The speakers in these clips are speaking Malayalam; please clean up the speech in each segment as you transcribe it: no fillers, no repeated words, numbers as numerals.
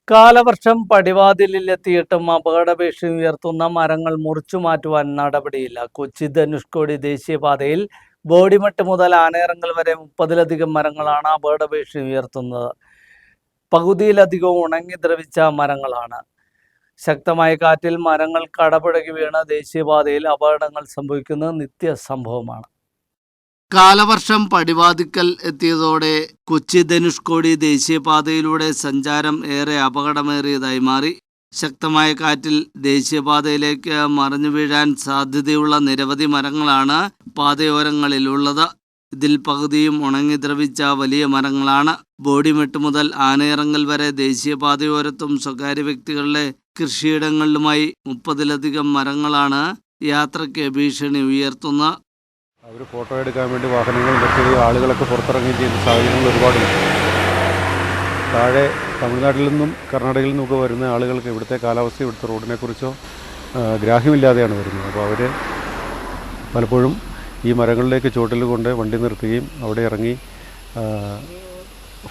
കാലവർഷം പടിവാതിലിലെത്തിയിട്ടും അപകടഭീഷണി ഉയർത്തുന്ന മരങ്ങൾ മുറിച്ചുമാറ്റുവാൻ നടപടിയില്ല. കൊച്ചി ധനുഷ്കോടി ദേശീയപാതയിൽ ബോഡിമെട്ട് മുതൽ ആനയിറങ്കൽ വരെ 30-ലധികം മരങ്ങളാണ് അപകടഭീഷണി ഉയർത്തുന്നത്. പകുതിയിലധികവും ഉണങ്ങി ദ്രവിച്ച മരങ്ങളാണ്. ശക്തമായ കാറ്റിൽ മരങ്ങൾ കടപുഴകി വീണ് ദേശീയപാതയിൽ അപകടങ്ങൾ സംഭവിക്കുന്നത് നിത്യസംഭവമാണ്. കാലവർഷം പടിവാതിക്കൽ എത്തിയതോടെ കൊച്ചി ധനുഷ്കോടി ദേശീയപാതയിലൂടെ സഞ്ചാരം ഏറെ അപകടമേറിയതായി മാറി. ശക്തമായ കാറ്റിൽ ദേശീയപാതയിലേക്ക് മറിഞ്ഞു വീഴാൻ സാധ്യതയുള്ള നിരവധി മരങ്ങളാണ് പാതയോരങ്ങളിലുള്ളത്. ഇതിൽ പകുതിയും ഉണങ്ങി ദ്രവിച്ച വലിയ മരങ്ങളാണ്. ബോഡിമെട്ട് മുതൽ ആനയിറങ്കൽ വരെ ദേശീയപാതയോരത്തും സ്വകാര്യ വ്യക്തികളുടെ കൃഷിയിടങ്ങളിലുമായി 30-ലധികം മരങ്ങളാണ് യാത്രയ്ക്ക് ഭീഷണി ഉയർത്തുന്നത്. അവർ ഫോട്ടോ എടുക്കാൻ വേണ്ടി വാഹനങ്ങൾ നിർത്തുകയും ആളുകളൊക്കെ പുറത്തിറങ്ങുകയും ചെയ്യുന്ന സാഹചര്യങ്ങൾ ഒരുപാടുണ്ട്. താഴെ തമിഴ്നാട്ടിൽ നിന്നും കർണാടകയിൽ നിന്നൊക്കെ വരുന്ന ആളുകൾക്ക് ഇവിടുത്തെ കാലാവസ്ഥ, ഇവിടുത്തെ റോഡിനെക്കുറിച്ചോ ഗ്രാഹ്യമില്ലാതെയാണ് വരുന്നത്. അപ്പോൾ അവർ പലപ്പോഴും ഈ മരങ്ങളിലേക്ക് ചോട്ടിൽ കൊണ്ട് വണ്ടി നിർത്തുകയും അവിടെ ഇറങ്ങി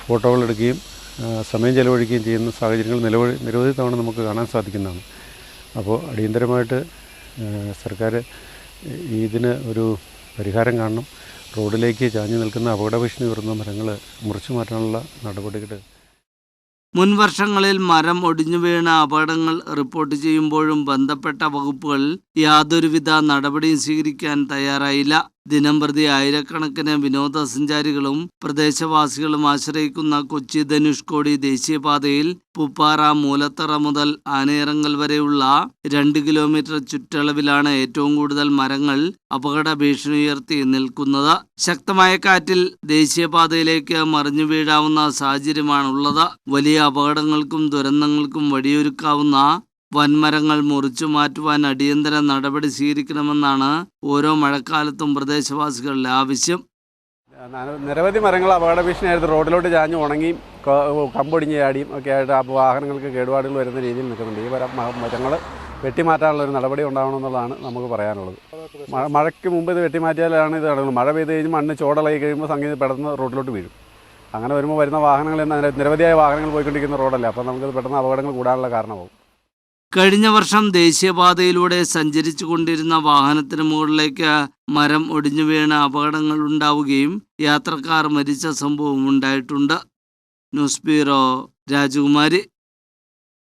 ഫോട്ടോകൾ എടുക്കുകയും സമയം ചെലവഴിക്കുകയും ചെയ്യുന്ന സാഹചര്യങ്ങൾ നിരവധി തവണ നമുക്ക് കാണാൻ സാധിക്കുന്നതാണ്. അപ്പോൾ അടിയന്തരമായിട്ട് സർക്കാർ ഇതിന് ഒരു പരിഹാരം കാണണം. റോഡിലേക്ക് ചാഞ്ഞു നിൽക്കുന്ന അപകടഭീഷണി ഉയർന്ന മരങ്ങൾ മുറിച്ചു മാറ്റാനുള്ള നടപടികൾ. മുൻ വർഷങ്ങളിൽ മരം ഒടിഞ്ഞു വീണ അപകടങ്ങൾ റിപ്പോർട്ട് ചെയ്യുമ്പോഴും ബന്ധപ്പെട്ട വകുപ്പുകൾ യാതൊരുവിധ നടപടിയും സ്വീകരിക്കാൻ തയ്യാറായില്ല. ദിനംപ്രതി ആയിരക്കണക്കിന് വിനോദസഞ്ചാരികളും പ്രദേശവാസികളും ആശ്രയിക്കുന്ന കൊച്ചി ധനുഷ്കോടി ദേശീയപാതയിൽ പൂപ്പാറ മൂലത്തറ മുതൽ ആനയിറങ്കൽ വരെയുള്ള 2 കിലോമീറ്റർ ചുറ്റളവിലാണ് ഏറ്റവും കൂടുതൽ മരങ്ങൾ അപകട ഭീഷണി ഉയർത്തി നിൽക്കുന്നത്. ശക്തമായ കാറ്റിൽ ദേശീയപാതയിലേക്ക് മറിഞ്ഞു വീഴാവുന്ന സാഹചര്യമാണുള്ളത്. വലിയ അപകടങ്ങൾക്കും ദുരന്തങ്ങൾക്കും വഴിയൊരുക്കാവുന്ന വൻമരങ്ങൾ മുറിച്ചു മാറ്റുവാൻ അടിയന്തര നടപടി സ്വീകരിക്കണമെന്നാണ് ഓരോ മഴക്കാലത്തും പ്രദേശവാസികളുടെ ആവശ്യം. നിരവധി മരങ്ങൾ അപകട ഭീഷണിയായിരുന്നു. റോഡിലോട്ട് ചാഞ്ഞ് ഉണങ്ങിയും കമ്പൊടിഞ്ഞ് ചാടിയും ഒക്കെ ആയിട്ട് വാഹനങ്ങൾക്ക് കേടുപാടുകൾ വരുന്ന രീതിയിൽ നിൽക്കുന്നുണ്ട്. ഈ മരങ്ങൾ വെട്ടിമാറ്റാനുള്ള ഒരു നടപടി ഉണ്ടാവണമെന്നുള്ളതാണ് നമുക്ക് പറയാനുള്ളത്. മഴയ്ക്ക് മുമ്പ് ഇത് വെട്ടിമാറ്റിയാലാണ് ഇത് നടക്കുന്നത്. മഴ പെയ്ത് കഴിഞ്ഞ് മണ്ണ് ചോടലായി കഴിയുമ്പോൾ സംഗീതം പെട്ടെന്ന് റോഡിലോട്ട് വീഴും. അങ്ങനെ വരുമ്പോൾ വരുന്ന വാഹനങ്ങൾ നിരവധിയായ വാഹനങ്ങൾ പോയിക്കൊണ്ടിരിക്കുന്ന റോഡല്ല. അപ്പോൾ നമുക്ക് പെട്ടെന്ന് അപകടങ്ങൾ കൂടാനുള്ള കാരണമാകും. കഴിഞ്ഞ വർഷം ദേശീയപാതയിലൂടെ സഞ്ചരിച്ചു കൊണ്ടിരുന്ന വാഹനത്തിന് മുകളിലേക്ക് മരം ഒടിഞ്ഞു വീണ അപകടങ്ങൾ ഉണ്ടാവുകയും യാത്രക്കാർ മരിച്ച സംഭവം ഉണ്ടായിട്ടുണ്ട്. ന്യൂസ് ബ്യൂറോ, രാജകുമാരി.